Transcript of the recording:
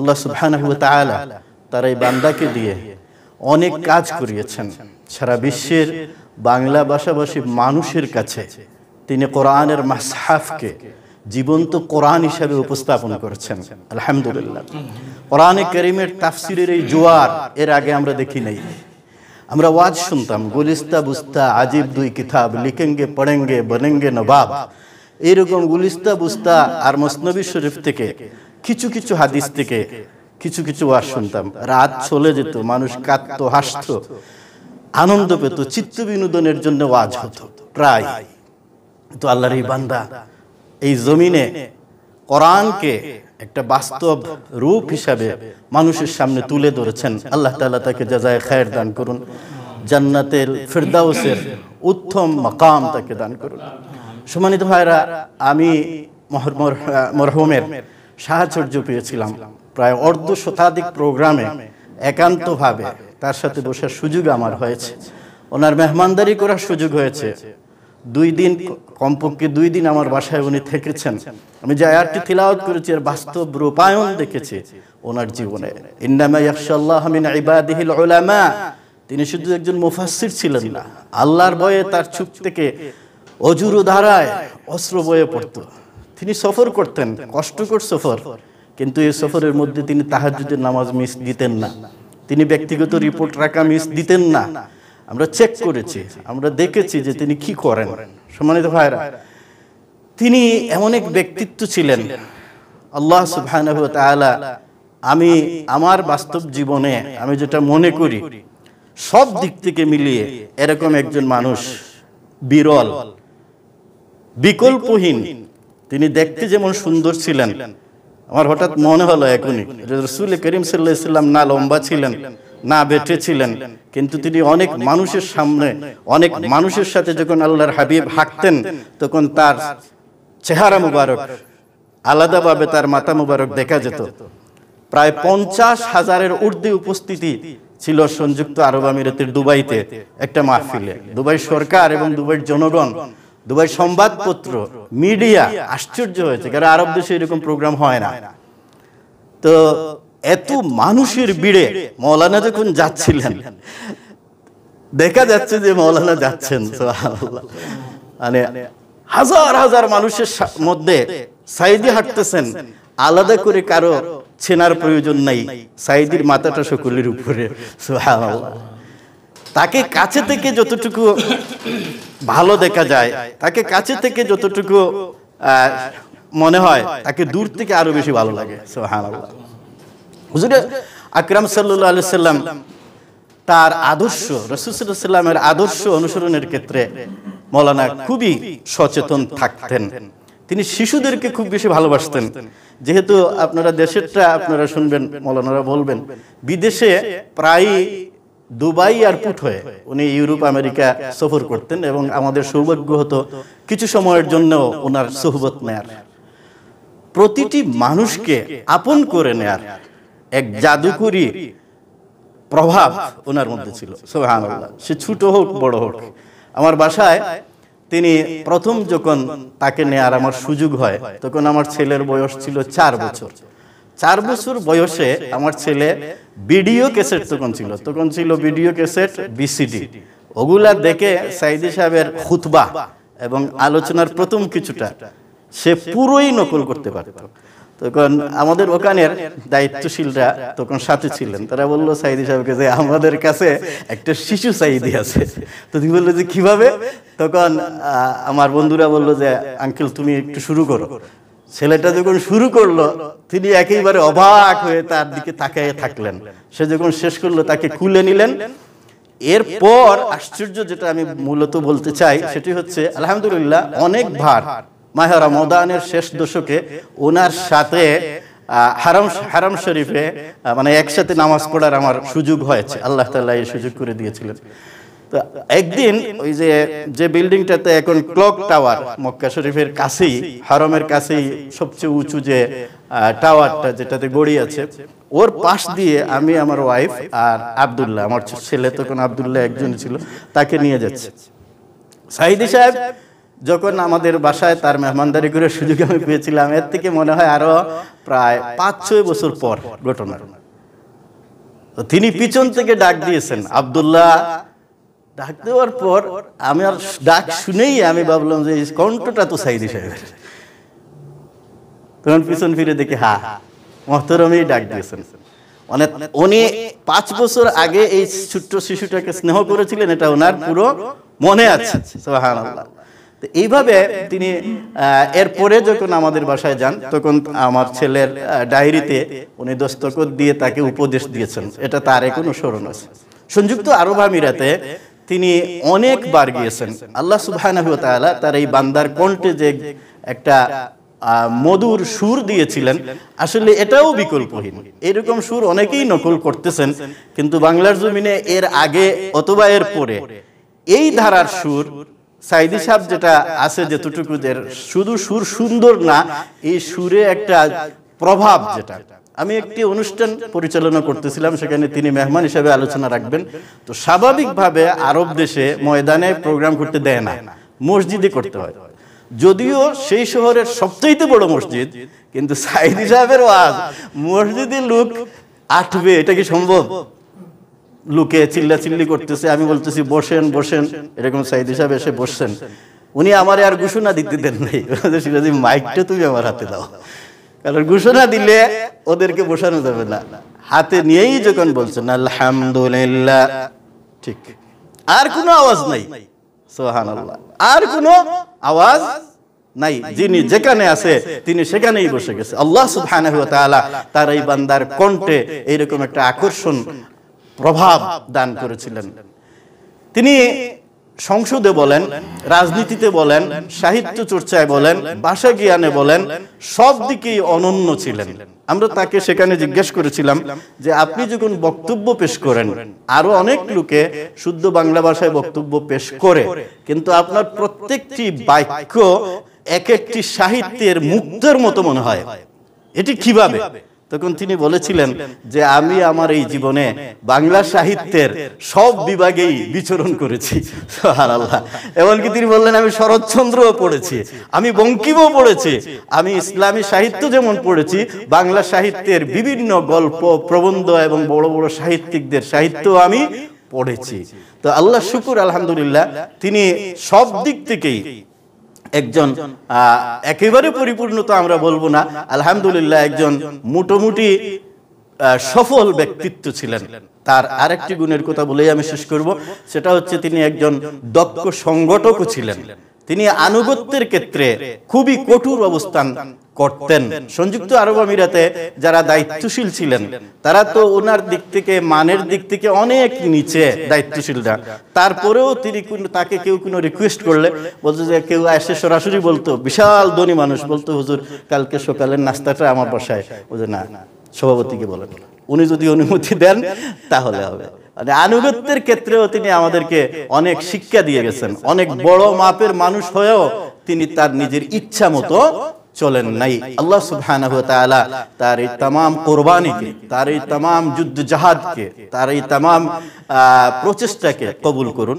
আল্লাহ সুবহানাহু ওয়া তাআলা তার এই বান্দাকে দিয়ে অনেক কাজ করিয়েছেন। সারা বিশ্বের বাংলা ভাষাভাষী মানুষের কাছে তিনি কোরআনের মাসহাফকে জীবন্ত কোরআন হিসাবে উপস্থাপন করেছেন। আলহামদুলিল্লাহ। কোরআনে কারীমের তাফসীরের এই জোয়ার এর আগে আমরা দেখি নাই। আমরা ওয়াজ শুনতাম, গুলিস্তা বুস্তা আজিব দুই কিতাব, লিখেঙ্গে পড়েঙ্গে বনেঙ্গে নবাব। এইরকম গুলিস্তা বুস্তা আর মসনবী শরীফ থেকে কিছু কিছু হাদিস থেকে কিছু কিছু ওয়াজ শুনতাম। রাত চলে যেত, মানুষ কাঁদতো, হাসতো, আনন্দ পেত, চিত্ত বিনোদনের জন্য ওয়াজ হতো প্রায়। তো আল্লাহর এই বান্দা এই জমিনে কোরআনকে একটা বাস্তব রূপ হিসাবে মানুষের সামনে তুলে ধরেছেন। আল্লাহ তাআলা তাকে জাযায়ে খায়ের দান করুন, জান্নাতুল ফিরদাউসের উত্তম মাকাম তাকে দান করুন। সম্মানিত ভাইরা, আমি মরহুমের সাহচর্য পেয়েছিলাম প্রায় অর্ধ শতাধিক প্রোগ্রামে একান্তভাবে তার সাথে বসার সুযোগ আমার হয়েছে, ওনার মেহমানদারি করার সুযোগ হয়েছে। 2 দিন, কমপক্ষে 2 দিন আমার বাসায় উনি থেকেছেন। আমি যে আয়াতটি তিলাওয়াত করেছি এর বাস্তব রূপায়ণ দেখেছি ওনার জীবনে। ইন্নামা ইয়াখশাল্লাহ মিন ইবাদিহিল উলামা। তিনি শুধু একজন মুফাসসির ছিলেন না, আল্লাহর ভয়ে তার চোখ থেকে অজুর ধারায় অশ্রু বয়ে পড়তো। তিনি সফর করতেন, কষ্টকর সফর, কিন্তু এই সফরের মধ্যে তিনি তাহাজ্জুদের নামাজ মিস দিতেন না, তিনি ব্যক্তিগত রিপোর্ট রাখা মিস দিতেন না। আমরা চেক করেছি, আমরা দেখেছি যে তিনি কি করেন। সম্মানিত ভাইরা, তিনি এমন এক ব্যক্তিত্ব ছিলেন, আল্লাহ সুবহানাহু ওয়া তাআলা আমি আমার বাস্তব জীবনে আমি যেটা মনে করি সব দিক থেকে মিলিয়ে এরকম একজন মানুষ বিরল, বিকল্পহীন। তিনি দেখতে যেমন সুন্দর ছিলেন, আমার হঠাৎ মনে হলো এখনই রাসূল করিম সাল্লাল্লাহু আলাইহি ওয়াসাল্লাম না লম্বা ছিলেন না বেটে ছিলেন, কিন্তু তিনি অনেক মানুষের সামনে অনেক মানুষের সাথে যখন আল্লাহর হাবিব হাঁটতেন তখন তার চেহারা মুবারক আলাদাভাবে তার মাথা মুবারক দেখা যেত। প্রায় 50,000-এর ঊর্ধ্বে উপস্থিতি ছিল সংযুক্ত আরব আমিরাতের দুবাইতে একটা মাহফিলে। দুবাই সরকার এবং দুবাইয়ের জনগণ, দুবাই সংবাদপত্র, মিডিয়া আশ্চর্য হয়েছে, কারণ আরব দেশে এরকম প্রোগ্রাম হয় না। তো এত মানুষের ভিড়ে মাওলানা যখন যাচ্ছিলেন, দেখা যাচ্ছে যে মাওলানা যাচ্ছেন, সুবহানাল্লাহ, মানে হাজার হাজার মানুষের মধ্যে সাইদি হাঁটতেছেন, আলাদা করে কারো চেনার প্রয়োজন নাই, সাইদির মাথাটা সকলের উপরে, সুবহানাল্লাহ। তাকে কাছে থেকে যতটুকু ভালো দেখা যায়, তাকে কাছে থেকে যতটুকু মনে হয়, তাকে দূর থেকে আরো বেশি ভালো লাগে, সুবহানাল্লাহ। হুজুর আকরাম সাল্লাল্লাহু আলাইহি সাল্লাম তার আদর্শ, রাসূল সাল্লাল্লাহু আলাইহি সাল্লামের আদর্শ অনুসরণের ক্ষেত্রে মাওলানা খুবই সচেতন থাকতেন। তিনি শিশুদেরকে খুব বেশি ভালোবাসতেন। যেহেতু আপনারা দেশেরটা আপনারা শুনবেন, মাওলানারা বলবেন, বিদেশে প্রায় দুবাই এয়ারপোর্ট হয়ে উনি ইউরোপ আমেরিকা সফর করতেন এবং আমাদের সৌভাগ্য হতো কিছু সময়ের জন্য ওনার সোহবত নেয়ার। প্রতিটি মানুষকে আপন করে নেয়ার এক জাদুকরী প্রভাব ওনার মধ্যে ছিল, সুবহানাল্লাহ। সে ছোট হোক বড় হোক। আমার বাসায় তিনি প্রথম যখন তাকে নেয়ার আমার সুযোগ হয়, তখন আমার ছেলের বয়স ছিল 4 বছর। 4 বছর বয়সে আমার ছেলে ভিডিও ক্যাসেট তখন ছিল ভিডিও ক্যাসেট, বিসিডি, ওগুলা দেখে সাইদি সাহেবের খুতবা এবং আলোচনার প্রথম কিছুটা সে পুরোই নকল করতে পারত। তখন আমাদের ওখানের দায়িত্বশীলরা তখন সাথে ছিলেন, তারা বললো সাইদি সাহেবকে যে আমাদের কাছে একটা শিশু সাইদি আছে। তো তিনি বললো যে কিভাবে? তখন আমার বন্ধুরা বললো যে আঙ্কেল তুমি একটু শুরু করো। ছেলেটা যখন শুরু করলো তিনি একেবারে অবাক হয়ে তার দিকে তাকিয়ে থাকলেন। সে যখন শেষ করলো তাকে কুলে নিলেন। এরপর আশ্চর্য যেটা আমি মূলত বলতে চাই সেটি হচ্ছে, আলহামদুলিল্লাহ, অনেকবার মাহে রমাদানের শেষ দশকে ওনার সাথে হারাম শরীফে মানে একসাথে নামাজ পড়ার আমার সুযোগ হয়েছে, আল্লাহ তাআলা এই সুযোগ করে দিয়েছিলেন। তো একদিন ওই যে বিল্ডিংটাতে এখন ক্লক টাওয়ার, মক্কা শরীফের কাছেই, হারমের কাছেই সবচেয়ে উঁচু যে টাওয়ারটা যেটাতে গড়ি আছে, ওর পাশ দিয়ে আমি, আমার ওয়াইফ আর আব্দুল্লাহ, আমার ছেলে তখন আব্দুল্লাহ একজন ছিল, তাকে নিয়ে যাচ্ছে। সাইদি সাহেব যখন আমাদের বাসায় তার মেহমানদারি করে সুযোগ আমি পেয়েছিলাম, এর থেকে মনে হয় আরো প্রায় 5-6 বছর পর ঘটনা। তিনি পিছন থেকে ডাক দিয়েছেন, আব্দুল্লাহ। ডাক দেওয়ার পর আমি আর ডাক শুনেই আমি ভাবলাম যে এই কণ্ঠটা তো সাইদি সাহেবের। তখন পিছন ফিরে দেখি মোহতরমেই ডাক দিয়েছেন। মানে উনি 5 বছর আগে এই ছোট্ট শিশুটাকে স্নেহ করেছিলেন, এটা ওনার পুরো মনে আছে। সুবহানাল্লাহ। তো এইভাবে তিনি এরপরে যখন আমাদের বাসায় যান, তখন আমার ছেলের ডায়েরিতে উনি দস্তখত দিয়ে তাকে উপদেশ দিয়েছেন, এটা তার এখনো স্মরণ আছে। সংযুক্ত আরব আমিরাতে তিনি অনেকবার গিয়েছেন। আল্লাহ সুবহানাহু ওয়া তাআলা তার এই বান্দার কণ্ঠে যে একটা মধুর সুর দিয়েছিলেন, আসলে এটাও বিকল্পহীন। এরকম সুর অনেকেই নকল করতেছেন, কিন্তু বাংলার জমিনে এর আগে অথবা এর পরে এই ধারার সুর সাইদি সাহেব যেটা আছে, যেটুকু শুধু সুর সুন্দর না, এই সুরে একটা প্রভাব, যেটা আমি একটি অনুষ্ঠান পরিচালনা করতেছিলাম, সেখানে তিনি মেহমান হিসেবে আলোচনা রাখবেন। তো স্বাভাবিকভাবে আরব দেশে ময়দানে প্রোগ্রাম করতে দেয় না, মসজিদে করতে হয়। যদিও সেই শহরের সবচেয়ে বড় মসজিদ, কিন্তু সাইদি সাহেবের ওয়াজ মসজিদে লোক আটবে, এটা কি সম্ভব? লোকে চিল্লাচিল্লি করতেছে, আমি বলতেছি বসেন বসেন, এরকম সাইদি সাহেব এসে বসছেন। উনি আমারে আর ঘোষণা দিতে দেন নাই, মাইকটা তুমি আমার হাতে দাও, কারণ ঘোষণা দিলে ওদেরকে বসানো যাবে না। হাতে নিয়েই যখন বলছেন আলহামদুলিল্লাহ, ঠিক, আর কোনো আওয়াজ নাই। সুবহানাল্লাহ, আর কোনো আওয়াজ নাই। যিনি যেখানে আছে তিনি সেখানেই বসে গেছে। আল্লাহ সুবহানাহু ওয়া তাআলা তার এই বান্দার কণ্ঠে এইরকম একটা আকর্ষণ প্রভাব দান করেছিলেন। তিনি সংসদে বলেন, রাজনীতিতে বলেন, সাহিত্য চর্চায় বলেন, ভাষা জ্ঞানে বলেন, সব দিকেই অনন্য ছিলেন। আমরা তাকে সেখানে জিজ্ঞেস করেছিলাম যে আপনি যখন বক্তব্য পেশ করেন, আরো অনেক লোকে শুদ্ধ বাংলা ভাষায় বক্তব্য পেশ করে, কিন্তু আপনার প্রত্যেকটি বাক্য এক একটি সাহিত্যের মুক্তের মতো মনে হয়, এটি কিভাবে? তখন তিনি বলেছিলেন যে আমি আমার এই জীবনে বাংলা সাহিত্যের সব বিভাগেই বিচরণ করেছি। সুবহানাল্লাহ। এমনকি তিনি বললেন আমি শরৎচন্দ্রও পড়েছি, আমি বঙ্কিমও পড়েছি, আমি ইসলামী সাহিত্য যেমন পড়েছি, বাংলা সাহিত্যের বিভিন্ন গল্প, প্রবন্ধ এবং বড় বড় সাহিত্যিকদের সাহিত্য আমি পড়েছি। তো আল্লাহ শুকুর, আলহামদুলিল্লাহ, তিনি সব দিক থেকেই একজন একেবারে পরিপূর্ণ তো আমরা বলবো না, আলহামদুলিল্লাহ একজন মোটামুটি সফল ব্যক্তিত্ব ছিলেন। তার আরেকটি গুণের কথা বলেই আমি শেষ করব, সেটা হচ্ছে তিনি একজন দক্ষ সংগঠকও ছিলেন। তিনি আনুগত্যের ক্ষেত্রে খুবই কঠোর অবস্থান করতেন। সংযুক্ত আরব আমিরাতে যারা দায়িত্বশীল ছিলেন, তারা তো ওনার দিক থেকে, মানের দিক থেকে অনেক নিচে দায়িত্বশীলরা। তারপরেও তিনি তাকে কেউ কোনো রিকোয়েস্ট করলে বলতো যে, কেউ এসে সরাসরি বলতো, বিশাল ধনী মানুষ বলতো, হুজুর কালকে সকালের নাস্তাটা আমার বাসায়, বুঝে না, সভাপতিকে বলেন, উনি যদি অনুমতি দেন তাহলে হবে। মানে আনুগত্যের ক্ষেত্রেও তিনি আমাদেরকে অনেক শিক্ষা দিয়ে গেছেন। অনেক বড় মাপের মানুষ হয়েও তিনি তার নিজের ইচ্ছা মতো চলেন নাই। আল্লাহ সুবহানাহু ওয়া তাআলা তার এই तमाम কুরবানিকে, তার এই तमाम যুদ্ধ জাহাদকে, তার এই तमाम প্রচেষ্টাকে কবুল করুন।